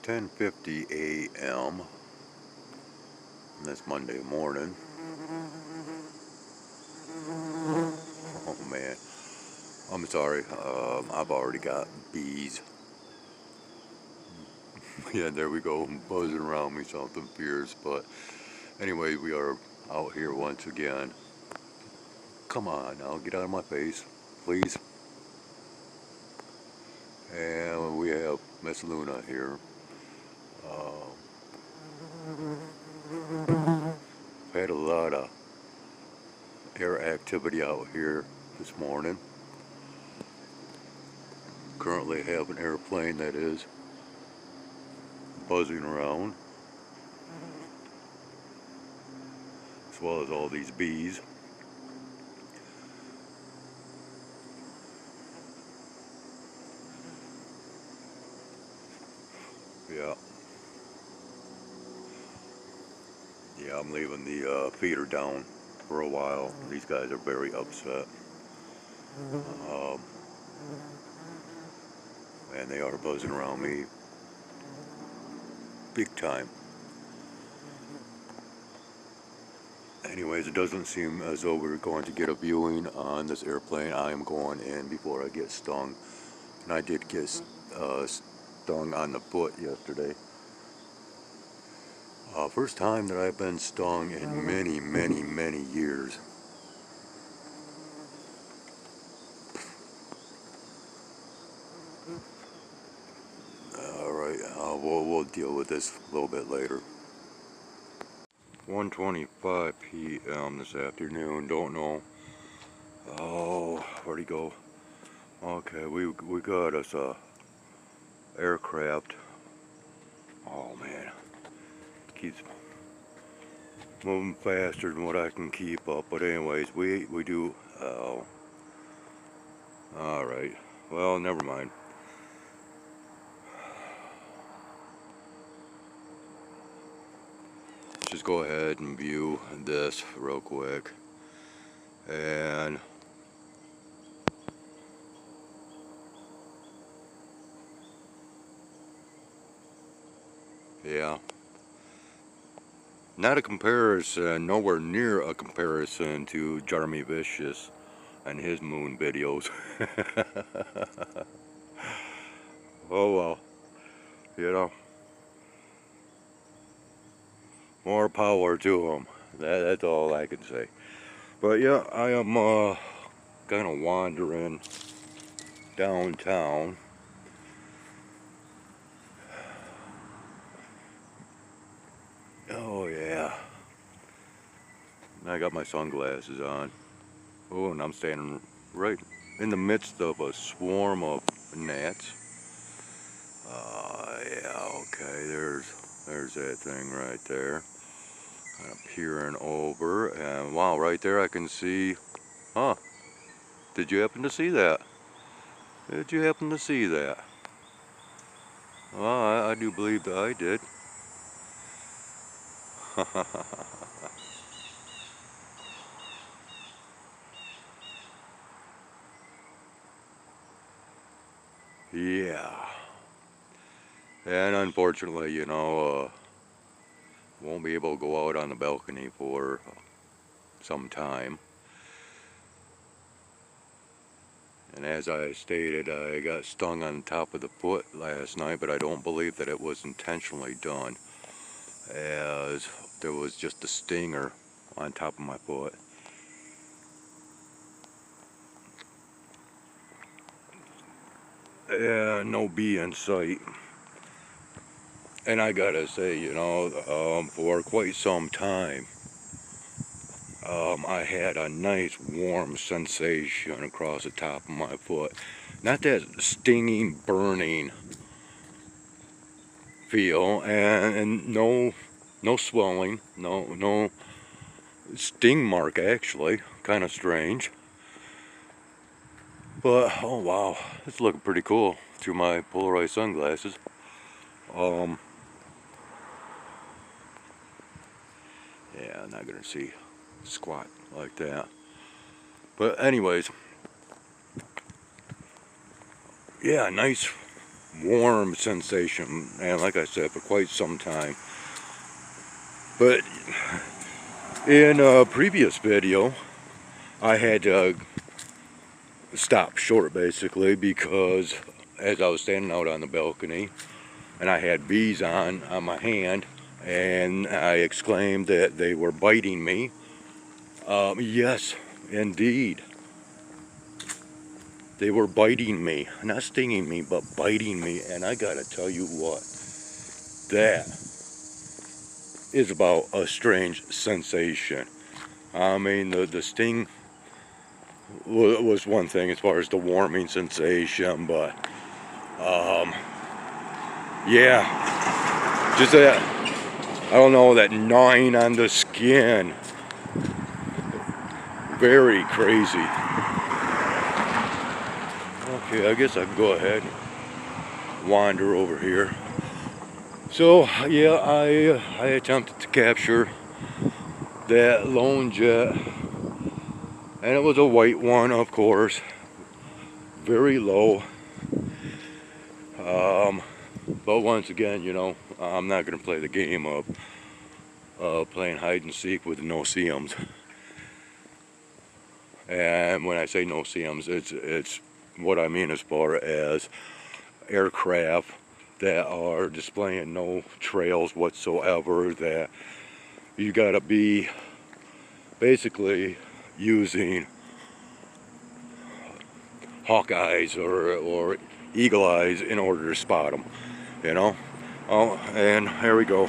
10:50 a.m. this Monday morning. Oh man, I'm sorry. I've already got bees. Yeah, there we go, buzzing around me, something fierce. But anyway, we are out here once again. Come on, now get out of my face, please. And we have Miss Luna here. Had a lot of air activity out here this morning. Currently have an airplane that is buzzing around, as well as all these bees. Yeah. Yeah, I'm leaving the feeder down for a while. These guys are very upset. Um, and they are buzzing around me big time. Anyways, it doesn't seem as though we're going to get a viewing on this airplane. I am going in before I get stung. And I did get stung on the foot yesterday. First time that I've been stung in many, many, many years. Alright, we'll deal with this a little bit later. 1:25 p.m. this afternoon, don't know. Oh, where'd he go? Okay, we got us a aircraft. Oh man, keeps moving faster than what I can keep up. But anyways, we do. Oh, all right. Well, never mind. Let's just go ahead and view this real quick. And yeah, not a comparison, nowhere near a comparison to Jeremy Vicious and his moon videos. Oh well, you know, more power to him. That's all I can say. But yeah, I am kind of wandering downtown. Oh yeah, I got my sunglasses on. Oh, and I'm standing right in the midst of a swarm of gnats. Yeah, okay, there's that thing right there. Kind of peering over, and wow, right there I can see. Huh? Did you happen to see that? Did you happen to see that? Well, I do believe that I did. Yeah. And unfortunately, you know, won't be able to go out on the balcony for some time. And as I stated, I got stung on the top of the foot last night, but I don't believe that it was intentionally done, as there was just a stinger on top of my foot. Yeah, no bee in sight. And I gotta say, you know, for quite some time, I had a nice warm sensation across the top of my foot. Not that stinging, burning feel, and no swelling, no sting mark actually. Kind of strange. But oh wow, it's looking pretty cool through my polarized sunglasses. Yeah, I'm not gonna see squat like that. But anyways, yeah, nice warm sensation, and like I said, for quite some time. But in a previous video, I had to stop short basically because as I was standing out on the balcony and I had bees on my hand, and I exclaimed that they were biting me. Yes, indeed. They were biting me, not stinging me, but biting me. And I gotta tell you what, that is about a strange sensation. I mean, the sting was one thing as far as the warming sensation, but yeah, just that, I don't know, that gnawing on the skin. Very crazy. Okay, I guess I can go ahead and wander over here. So yeah, I attempted to capture that lone jet, and it was a white one, of course, very low. But once again, you know, I'm not going to play the game of playing hide and seek with no-see-ums. And when I say no-see-ums, it's what I mean as far as aircraft that are displaying no trails whatsoever, that you got to be basically using hawk eyes or eagle eyes in order to spot them, you know. Oh, and here we go.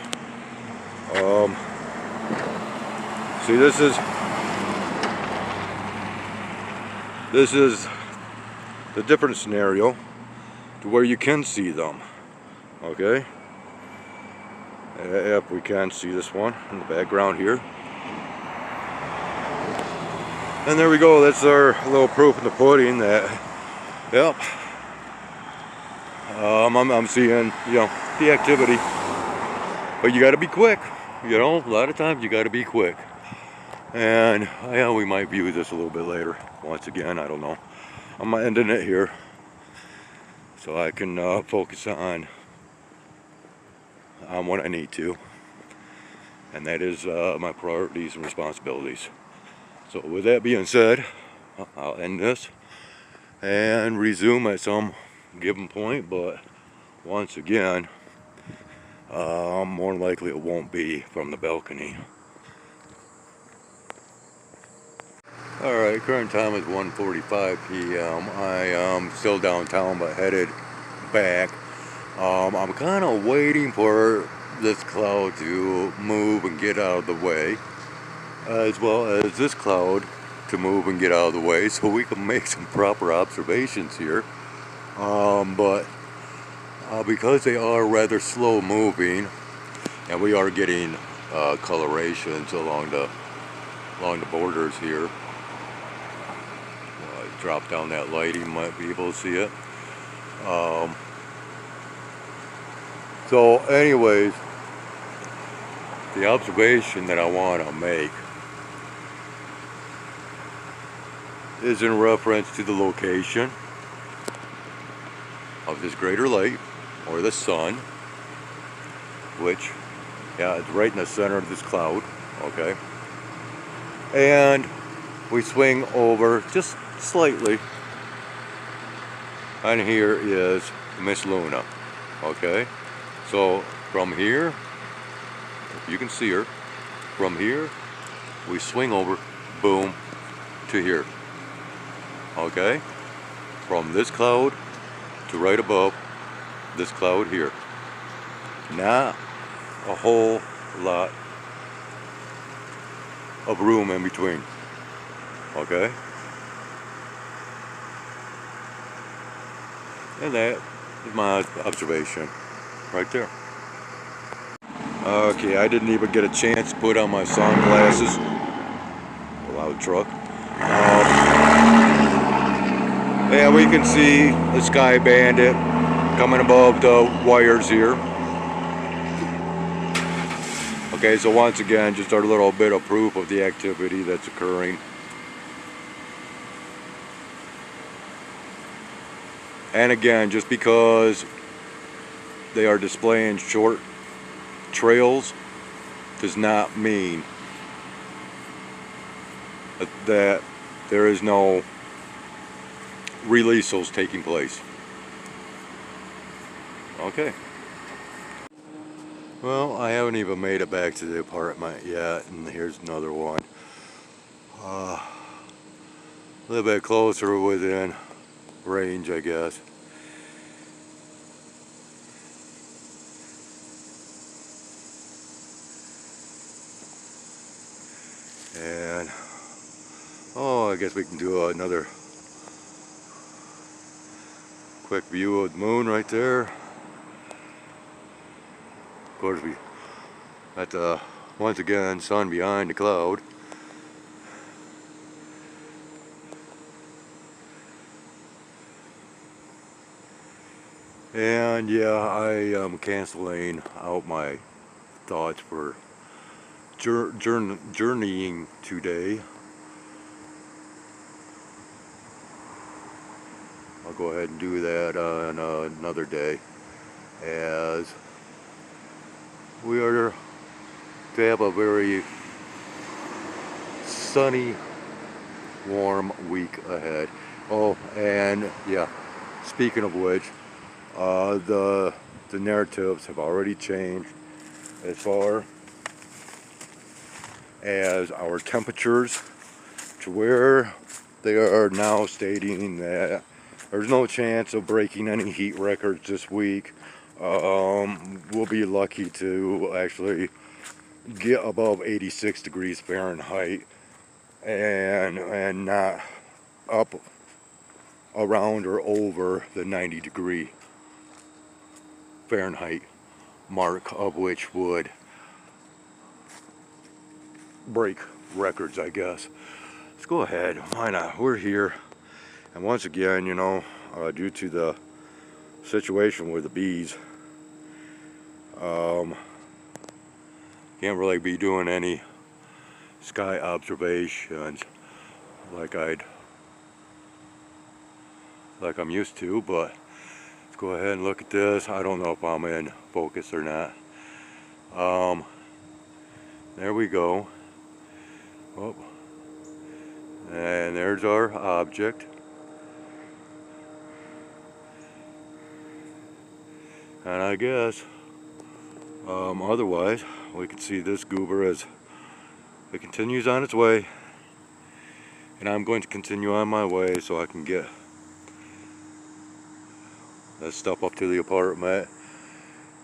See, this is the different scenario to where you can see them. Okay, if we can see this one in the background here. And there we go, that's our little proof in the pudding that, yep, I'm seeing, you know, the activity. But you got to be quick, you know, a lot of times you got to be quick. And yeah, we might view this a little bit later. Once again, I don't know. I'm ending it here so I can focus on what I need to, and that is my priorities and responsibilities. So with that being said, I'll end this and resume at some given point, but once again, more likely it won't be from the balcony. Alright, current time is 1:45 p.m. I am still downtown but headed back. I'm kind of waiting for this cloud to move and get out of the way, as well as this cloud to move and get out of the way, so we can make some proper observations here. But because they are rather slow moving, and we are getting colorations along the borders here. Drop down that light, you might be able to see it. So anyways, the observation that I want to make is in reference to the location of this greater light, or the sun, which, yeah, it's right in the center of this cloud, okay? And we swing over just slightly, and here is Miss Luna, okay? So from here, if you can see her, from here we swing over, boom, to here, okay? From this cloud to right above this cloud here. Not a whole lot of room in between, okay? And that is my observation right there. Okay, I didn't even get a chance to put on my sunglasses. A loud truck. Yeah, we can see the Sky Bandit coming above the wires here. Okay, so once again, just a little bit of proof of the activity that's occurring. And again, just because they are displaying short trails does not mean that there is no releases taking place. Okay. Well, I haven't even made it back to the apartment yet, and here's another one. A little bit closer within range, I guess. And oh, I guess we can do another quick view of the moon right there. Of course, we got the, once again, sun behind the cloud. And yeah, I am canceling out my thoughts for journeying today. I'll go ahead and do that on another day, as we are to have a very sunny, warm week ahead. Oh, and yeah, speaking of which, the narratives have already changed as far as our temperatures, to where they are now stating that there's no chance of breaking any heat records this week. We'll be lucky to actually get above 86 degrees Fahrenheit and not up around or over the 90 degree Fahrenheit mark, of which would break records, I guess. Let's go ahead, why not? We're here, and once again, you know, due to the situation with the bees, can't really be doing any sky observations like I'm used to, but let's go ahead and look at this. I don't know if I'm in focus or not. There we go. Oh, and there's our object. And I guess otherwise we can see this goober as it continues on its way, and I'm going to continue on my way so I can get that stuff up to the apartment.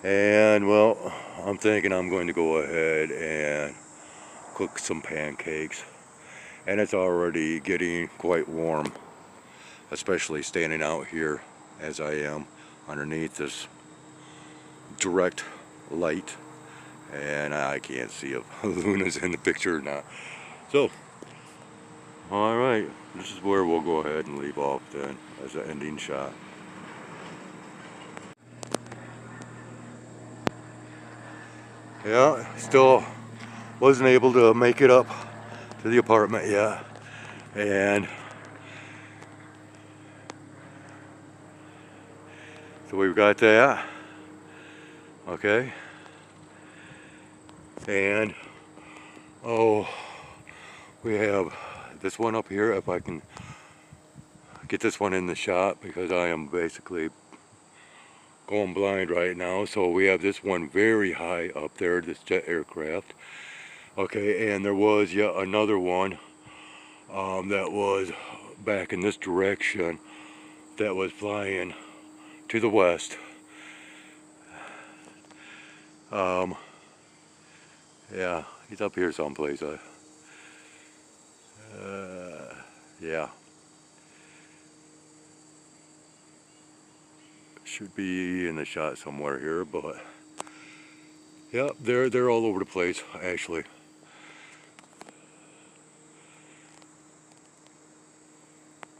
And well, I'm thinking I'm going to go ahead and cook some pancakes, and it's already getting quite warm, especially standing out here as I am underneath this direct light, and I can't see if Luna's in the picture or not. So alright, this is where we'll go ahead and leave off then as an ending shot. Yeah, still wasn't able to make it up to the apartment yet, and so we've got that. Okay, and oh, we have this one up here. If I can get this one in the shot, because I am basically going blind right now. So we have this one very high up there, this jet aircraft. Okay, and there was yet another one that was back in this direction that was flying to the west. Yeah, he's up here someplace. Yeah, should be in the shot somewhere here, but yeah, they're all over the place actually.